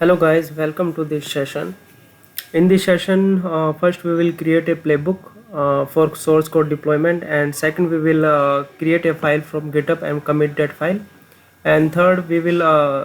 Hello guys, welcome to this session. In this session, first we will create a playbook for source code deployment, and second we will create a file from GitHub and commit that file, and third we will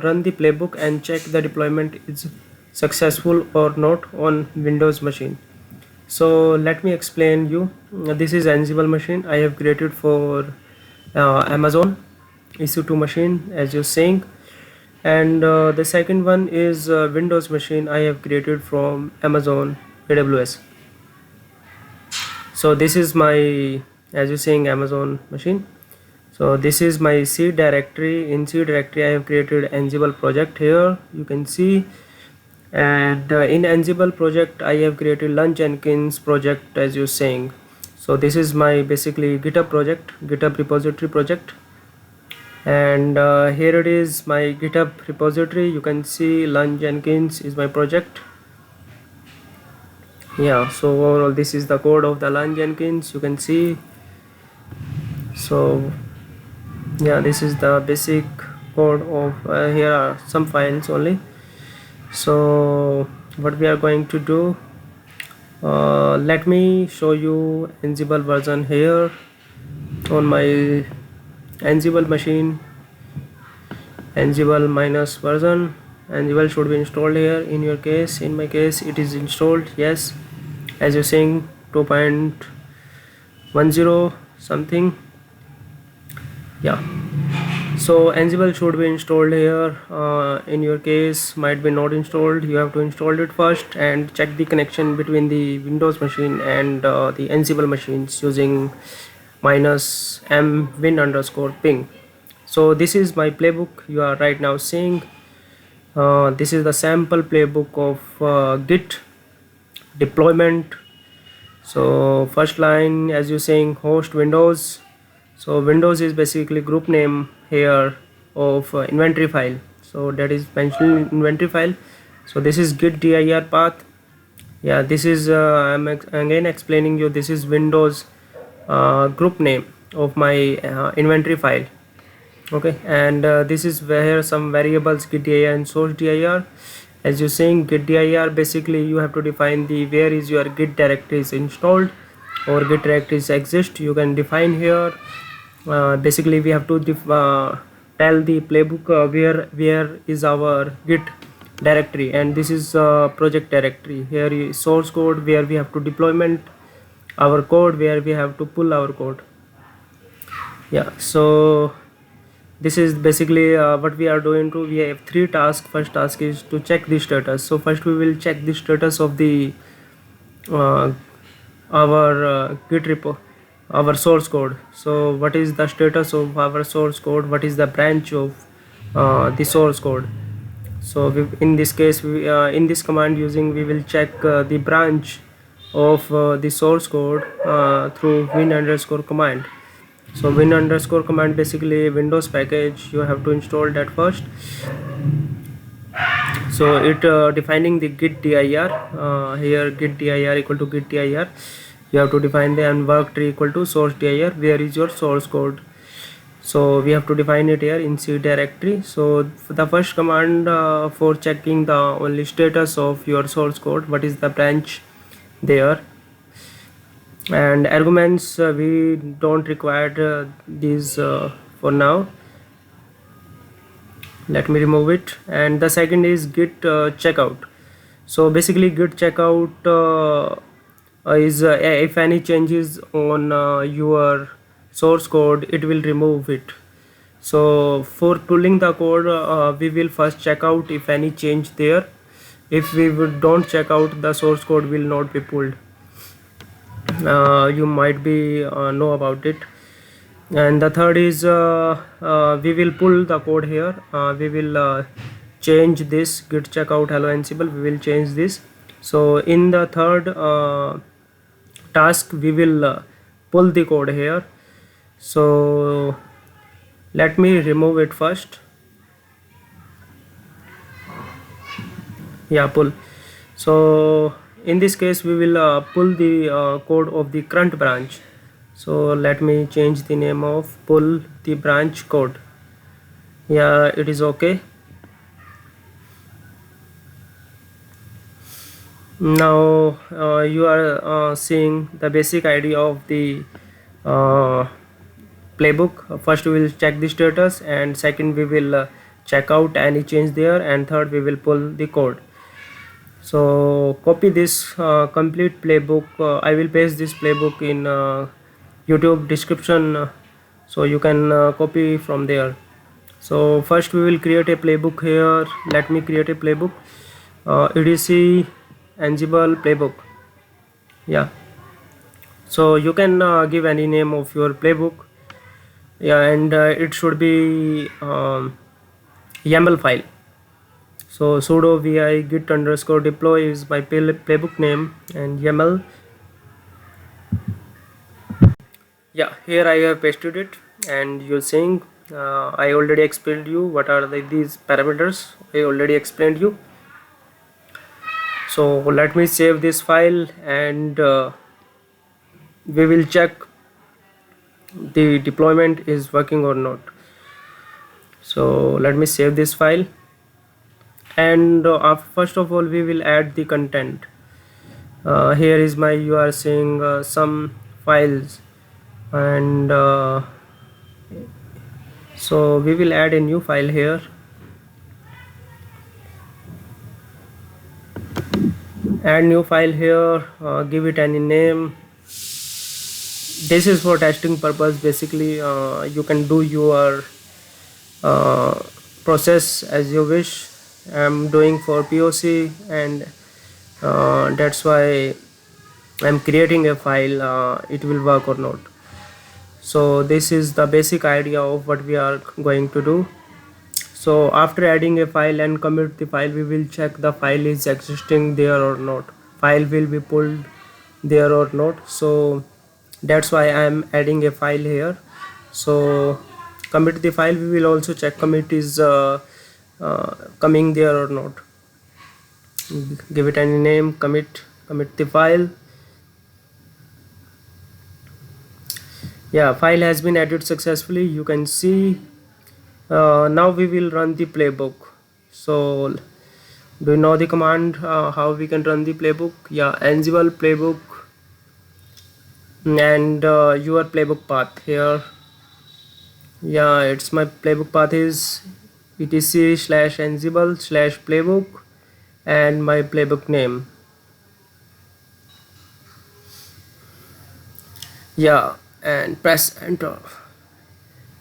run the playbook and check the deployment is successful or not on Windows machine. So let me explain you. This is Ansible machine I have created for Amazon EC2 machine as you're saying, and the second one is Windows machine I have created from Amazon AWS. So this is my, as you're saying, Amazon machine. So this is my C directory. In C directory I have created Ansible project. Here you can see, and in Ansible project I have created Lund Jenkins project as you're saying. So this is my basically GitHub project, GitHub repository project, and here it is my GitHub repository. You can see Lund Jenkins is my project. Yeah, so overall this is the code of the Lund Jenkins, you can see. So yeah, this is the basic code of here are some files only. So what we are going to do, let me show you Ansible version here on my Ansible machine. Ansible minus version, Ansible should be installed here. In your case, in my case it is installed, yes, as you're saying 2.10 something. Yeah, so Ansible should be installed here. In your case might be not installed. You have to install it first and check the connection between the Windows machine and the Ansible machines using -m win_ping. So this is my playbook you are right now seeing. This is the sample playbook of Git deployment. So first line, as you're saying, host Windows. So Windows is basically group name here of inventory file. So that is mentioned inventory file. So this is git dir path. Yeah, this is I'm again explaining you, this is Windows group name of my inventory file. Okay, and this is where some variables git dir and source dir. As you're saying, git dir, basically you have to define the where is your git directory is installed or git directories exist. You can define here. Basically we have to tell the playbook where is our git directory, and this is project directory. Here is source code where we have to deployment our code, where we have to pull our code. Yeah, so this is basically what we are doing to. We have three tasks. First task is to check the status. So first we will check the status of the our git repo, our source code. So what is the status of our source code? What is the branch of the source code? So in this case, in this command using, we will check the branch of the source code through win_command. So win_command, basically Windows package, you have to install that first. So it defining the git dir, here git dir equal to git dir. You have to define the and work tree equal to source dir, where is your source code. So we have to define it here in C directory. So the first command for checking the only status of your source code, what is the branch there, and arguments we don't require these for now. Let me remove it. And the second is git checkout. So basically git checkout is if any changes on your source code, it will remove it. So for pulling the code, we will first check out if any change there. If we don't check out, the source code will not be pulled. You might be know about it. And the third is we will pull the code here. We will change this git checkout hello Ansible, we will change this. So in the third task we will pull the code here. So let me remove it first. Yeah, pull. So in this case we will pull the code of the current branch. So let me change the name of pull the branch code. Yeah, it is okay. Now you are seeing the basic idea of the uh, playbook. First we will check the status, and second we will check out any change there, and third we will pull the code. So copy this complete playbook. I will paste this playbook in YouTube description, so you can copy from there. So first we will create a playbook here. Let me create a playbook. EDC Ansible playbook. Yeah, so you can give any name of your playbook. Yeah, and it should be YAML file. So sudo vi git underscore deploy is my playbook name, and YAML. Yeah, here I have pasted it, and you're seeing I already explained you what are these parameters. I already explained you. So let me save this file, and we will check the deployment is working or not. So let me save this file, and first of all we will add the content. Here is my, you are seeing some files, and so we will add a new file here. Add new file here, give it any name. This is for testing purpose. Basically you can do your uh, process as you wish. I'm doing for POC, and that's why I'm creating a file. It will work or not. So this is the basic idea of what we are going to do. So after adding a file and commit the file, we will check the file is existing there or not, file will be pulled there or not. So that's why I am adding a file here. So commit the file, we will also check commit is coming there or not. Give it any name, commit the file. Yeah, file has been added successfully, you can see. Now we will run the playbook. So do you know the command how we can run the playbook? Yeah, Ansible playbook, and your playbook path here. Yeah, it's my playbook path is etc/ansible/playbook, and my playbook name. Yeah, and press enter.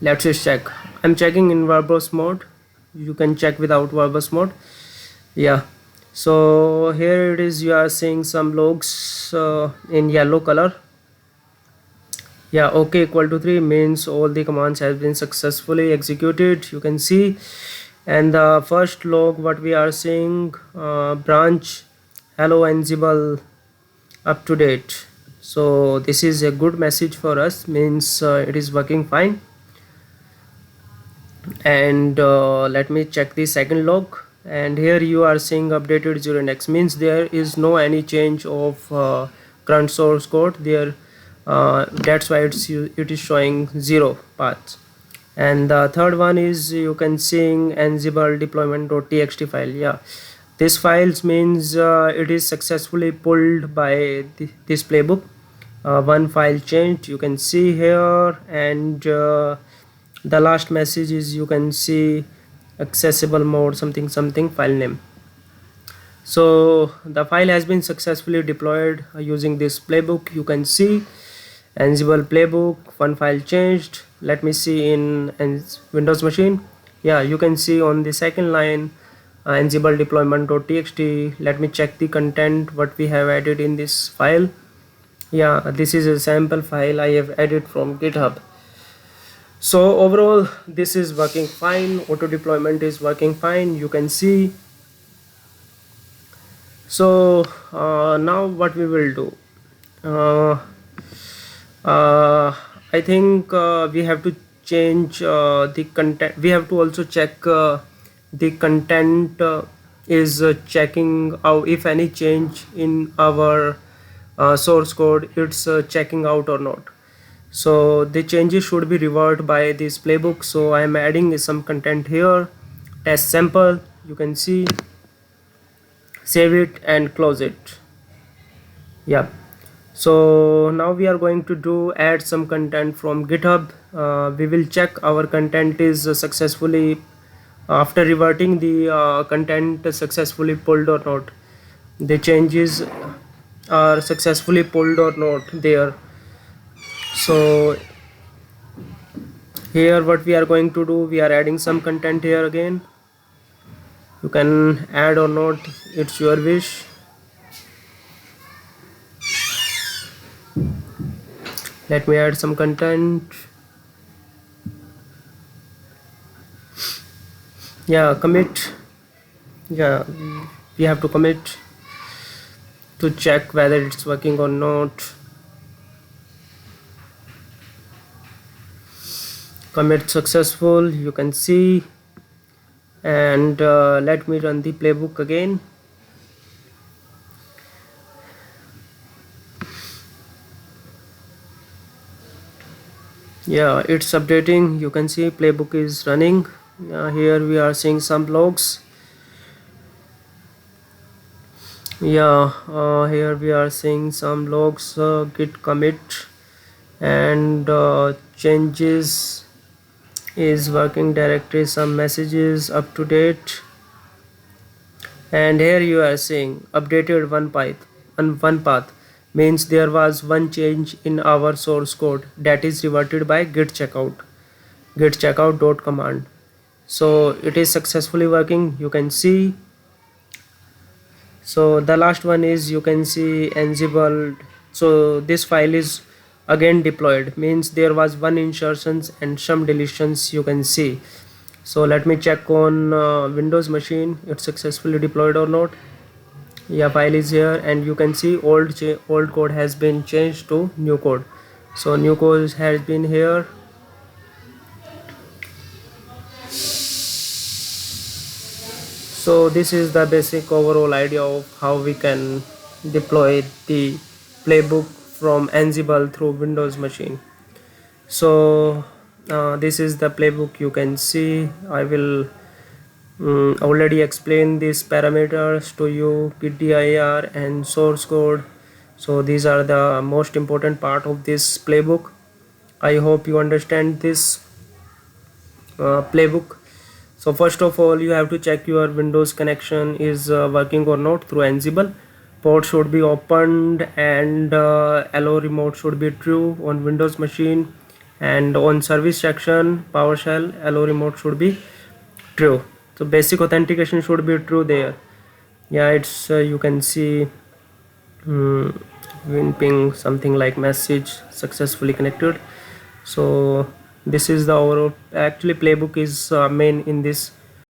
Let's just check. I'm checking in verbose mode. You can check without verbose mode. Yeah, so here it is, you are seeing some logs in yellow color. Yeah, okay equal to 3 means all the commands have been successfully executed, you can see. And the first log what we are seeing, branch hello Ansible up to date. So this is a good message for us, means it is working fine. And let me check the second log, and here you are seeing updated 0index, means there is no any change of current source code there. That's why it is showing 0 paths. And the third one is, you can seeing ansible deployment.txt file. Yeah, this files means it is successfully pulled by this playbook. One file changed, you can see here, and the last message is, you can see accessible mode something something file name. So the file has been successfully deployed using this playbook. You can see Ansible playbook, one file changed. Let me see in Windows machine. Yeah, you can see on the second line Ansible deployment.txt. Let me check the content what we have added in this file. Yeah, this is a sample file I have added from GitHub. So overall this is working fine, auto deployment is working fine, you can see. So now what we will do, I think we have to change the content. We have to also check the content is checking out if any change in our source code, it's checking out or not. So the changes should be reversed by this playbook. So I am adding some content here, test sample, you can see. Save it and close it. Yeah, so now we are going to do add some content from GitHub. We will check our content is successfully after reverting the content successfully pulled or not, the changes are successfully pulled or not there. So here what we are going to do, we are adding some content here again. You can add or not, it's your wish. Let me add some content. Yeah, commit. Yeah, we have to commit to check whether it's working or not. Commit successful, you can see. And let me run the playbook again. Yeah, it's updating. You can see playbook is running. Here we are seeing some logs. Yeah, here we are seeing some logs, git commit, and changes is working directory, some messages up to date. And here you are seeing updated one path means there was one change in our source code that is reverted by git checkout dot command. So it is successfully working, you can see. So the last one is, you can see Ansible. So this file is again deployed, means there was one insertions and some deletions, you can see. So let me check on Windows machine, it's successfully deployed or not. Yeah, file is here, and you can see old code has been changed to new code. So new code has been here. So this is the basic overall idea of how we can deploy the playbook from Ansible through Windows machine. So this is the playbook, you can see. I will already explain these parameters to you, git.dir and source code. So these are the most important part of this playbook. I hope you understand this playbook. So first of all, you have to check your Windows connection is working or not through Ansible. Port should be opened, and allow remote should be true on Windows machine, and on service section PowerShell allow remote should be true. So basic authentication should be true there. Yeah, it's you can see WinPing something like message successfully connected. So this is the overall, actually playbook is main in this